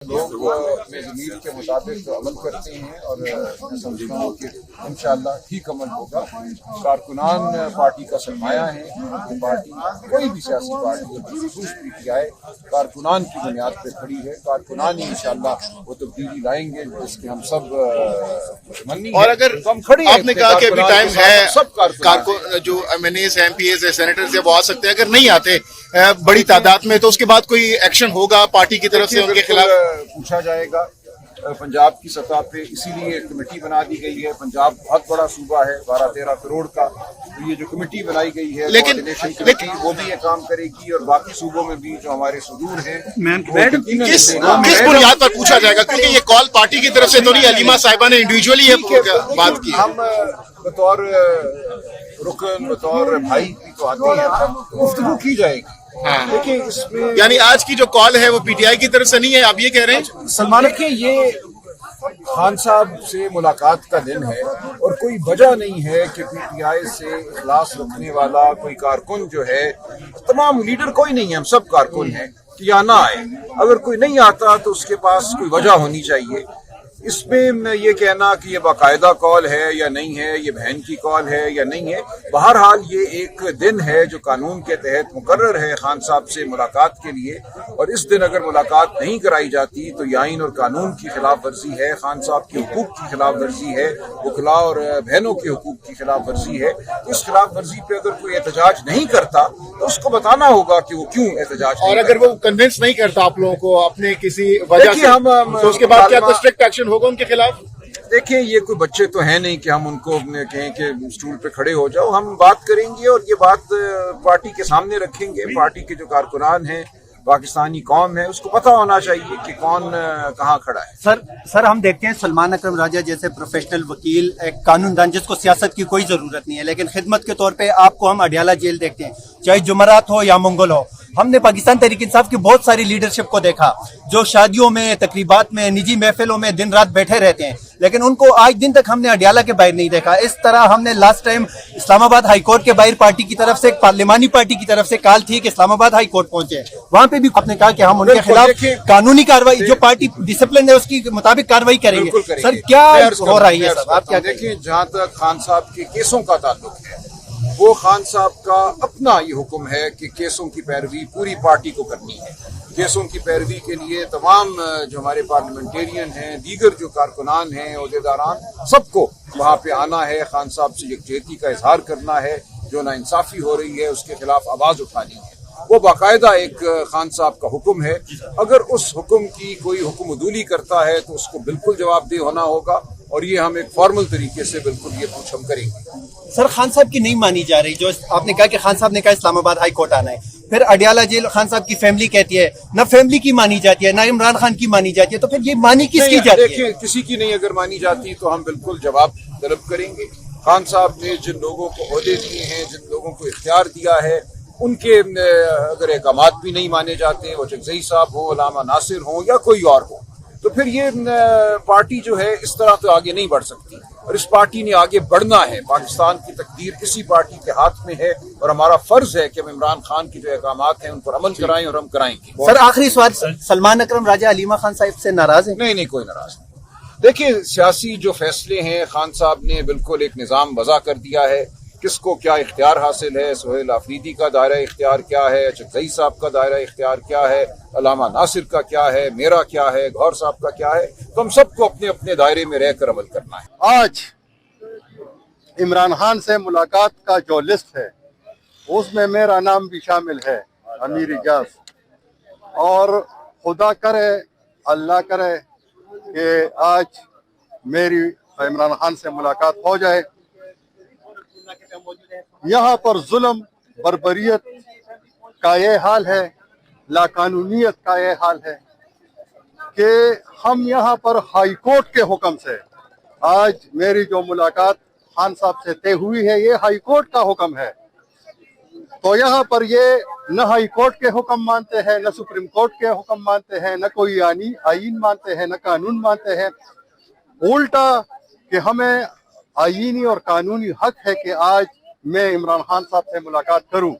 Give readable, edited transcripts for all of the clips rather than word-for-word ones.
لوگ اپنے ضمیر کے مطابق عمل کرتے ہیں اور میں سمجھتا ہوں کہ انشاءاللہ ٹھیک عمل ہوگا۔ کارکنان پارٹی کا سرمایہ ہیں، یہ پارٹی کوئی بھی سیاسی پارٹی ہو، خصوص پی ٹی آئی کارکنان کی بنیاد پہ کھڑی ہے۔ کارکنان ہی انشاءاللہ وہ تبدیلی لائیں گے جس کے ہم سب متمنی ہیں۔ اور اگر ہم کھڑے ہیں، آپ نے کہا کہ ابھی ٹائم ہے، سب کارکن جو MNAs MPAs senators وہ آ سکتے ہیں، اگر نہیں آتے بڑی تعداد میں تو اس کے بعد کوئی ایکشن ہوگا پارٹی کی طرف سے ان کے خلاف؟ پوچھا جائے گا پنجاب کی سطح پہ، اسی لیے ایک کمیٹی بنا دی گئی ہے۔ پنجاب بہت بڑا صوبہ ہے، 12-13 کروڑ کا، تو یہ جو کمیٹی بنائی گئی ہے کوآرڈینیشن کمیٹی، وہ بھی یہ کام کرے گی اور باقی صوبوں میں بھی جو ہمارے صدور ہیں کس بنیاد پر پوچھا جائے گا؟ کیونکہ یہ کال پارٹی کی طرف سے تو نہیں، علیمہ صاحبہ نے انڈیویجولی یہ بات کی۔ ہم بطور رکن بطور بھائی بھی تو آتے ہیں، گفتگو کی جائے گی۔ دیکھیں اس میں یعنی آج کی جو کال ہے وہ پی ٹی آئی کی طرف سے نہیں ہے، آپ یہ کہہ رہے ہیں؟ سلمان، دیکھیں یہ خان صاحب سے ملاقات کا دن ہے اور کوئی وجہ نہیں ہے کہ پی ٹی آئی سے اخلاص رکھنے والا کوئی کارکن جو ہے، تمام لیڈر کوئی نہیں ہے، ہم سب کارکن ہیں، کہ یا نہ آئے۔ اگر کوئی نہیں آتا تو اس کے پاس کوئی وجہ ہونی چاہیے۔ اس میں یہ کہنا کہ یہ باقاعدہ کال ہے یا نہیں ہے، یہ بہن کی کال ہے یا نہیں ہے، بہرحال یہ ایک دن ہے جو قانون کے تحت مقرر ہے خان صاحب سے ملاقات کے لیے، اور اس دن اگر ملاقات نہیں کرائی جاتی تو یہ آئین اور قانون کی خلاف ورزی ہے، خان صاحب کے حقوق کی خلاف ورزی ہے، وکلاء اور بہنوں کے حقوق کی خلاف ورزی ہے۔ تو اس خلاف ورزی پہ اگر کوئی احتجاج نہیں کرتا تو اس کو بتانا ہوگا کہ وہ کیوں احتجاج نہیں اور کرتا۔ اگر وہ کنونس نہیں کرتا آپ لوگوں کو اپنے کسی وجہ سے، تو اس کے بعد کیا کوئی اسٹرکٹ ایکشن ہوگا ان کے خلاف؟ دیکھیں یہ کوئی بچے تو ہیں نہیں کہ ہم ان کو کہیں کہ اسٹول پہ کھڑے ہو جاؤ۔ ہم بات کریں گے اور یہ بات پارٹی کے سامنے رکھیں گے۔ پارٹی کے جو کارکنان ہیں، پاکستانی قوم ہے، اس کو پتہ ہونا چاہیے کہ کون کہاں کھڑا ہے۔ سر ہم دیکھتے ہیں سلمان اکرم راجہ جیسے پروفیشنل وکیل، ایک قانون دان جس کو سیاست کی کوئی ضرورت نہیں ہے، لیکن خدمت کے طور پہ آپ کو ہم اڈیالہ جیل دیکھتے ہیں، چاہے جمعرات ہو یا منگل ہو۔ ہم نے پاکستان تحریک انصاف کی بہت ساری لیڈرشپ کو دیکھا جو شادیوں میں، تقریبات میں، نجی محفلوں میں دن رات بیٹھے رہتے ہیں، لیکن ان کو آج دن تک ہم نے اڈیالہ کے باہر نہیں دیکھا۔ اس طرح ہم نے لاسٹ ٹائم اسلام آباد ہائی کورٹ کے باہر پارٹی کی طرف سے، ایک پارلیمانی پارٹی کی طرف سے کال تھی کہ اسلام آباد ہائی کورٹ پہنچے، وہاں پہ بھی آپ نے کہا کہ ہم ان کے خلاف قانونی کاروائی، جو پارٹی ڈسپلن ہے اس کی مطابق کاروائی کریں گے۔ سر کیا ہو رہا ہے؟ سر آپ کیا دیکھیں، جہاں تک خان صاحب کے کیسوں کا تعلق ہے، وہ خان صاحب کا اپنا یہ حکم ہے کہ کیسوں کی پیروی پوری پارٹی کو کرنی ہے۔ کیسوں کی پیروی کے لیے تمام جو ہمارے پارلیمنٹیرین ہیں، دیگر جو کارکنان ہیں، عہدیداران، سب کو وہاں پہ آنا ہے، خان صاحب سے یکجہتی کا اظہار کرنا ہے، جو ناانصافی ہو رہی ہے اس کے خلاف آواز اٹھانی ہے۔ وہ باقاعدہ ایک خان صاحب کا حکم ہے، اگر اس حکم کی کوئی حکم عدولی کرتا ہے تو اس کو بالکل جواب دہ ہونا ہوگا، اور یہ ہم ایک فارمل طریقے سے بالکل یہ پوچھ ہم کریں گے۔ سر خان صاحب کی نہیں مانی جا رہی، جو آپ نے کہا کہ خان صاحب نے کہا اسلام آباد ہائی کورٹ آنا ہے، پھر اڈیالہ جیل خان صاحب کی فیملی کہتی ہے، نہ فیملی کی مانی جاتی ہے، نہ عمران خان کی مانی جاتی ہے، تو پھر یہ مانی کس کی جاتی ہے؟ دیکھیں، کسی کی نہیں اگر مانی جاتی تو ہم بالکل جواب طلب کریں گے۔ خان صاحب نے جن لوگوں کو عہدے دیے ہیں، جن لوگوں کو اختیار دیا ہے، ان کے اگر احکامات بھی نہیں مانے جاتے، وہ چکزئی صاحب ہوں، علامہ ناصر ہوں یا کوئی اور ہو، تو پھر یہ پارٹی جو ہے اس طرح تو آگے نہیں بڑھ سکتی، اور اس پارٹی نے آگے بڑھنا ہے۔ پاکستان کی تقدیر اسی پارٹی کے ہاتھ میں ہے، اور ہمارا فرض ہے کہ ہم عمران خان کی جو احکامات ہیں ان پر عمل کرائیں، اور ہم کرائیں گے۔ سر آخری سوال، سلمان اکرم راجہ علیمہ خان صاحب سے ناراض ہیں؟ نہیں، کوئی ناراض نہیں۔ دیکھیں، سیاسی جو فیصلے ہیں، خان صاحب نے بالکل ایک نظام وضع کر دیا ہے، کس کو کیا اختیار حاصل ہے، سہیل آفریدی کا دائرہ اختیار کیا ہے، چکزئی صاحب کا دائرہ اختیار کیا ہے، علامہ ناصر کا کیا ہے، میرا کیا ہے، گور صاحب کا کیا ہے، تو ہم سب کو اپنے اپنے دائرے میں رہ کر عمل کرنا ہے۔ آج عمران خان سے ملاقات کا جو لسٹ ہے اس میں میرا نام بھی شامل ہے، امیر اجاز، اور خدا کرے، اللہ کرے کہ آج میری عمران خان سے ملاقات ہو جائے۔ یہاں پر ظلم، بربریت کا یہ حال ہے، لاقانونیت کا یہ حال ہے کہ ہم یہاں پر ہائی کورٹ کے حکم سے، آج میری جو ملاقات خان صاحب سے طے ہوئی ہے، یہ ہائی کورٹ کا حکم ہے، تو یہاں پر یہ نہ ہائی کورٹ کے حکم مانتے ہیں، نہ سپریم کورٹ کے حکم مانتے ہیں، نہ کوئی آئین مانتے ہیں، نہ قانون مانتے ہیں، الٹا کہ ہمیں آئینی اور قانونی حق ہے کہ آج میں عمران خان صاحب سے ملاقات کروں۔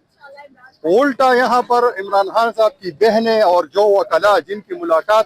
الٹا یہاں پر عمران خان صاحب کی بہنیں اور جو وکلاء جن کی ملاقات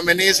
MNAs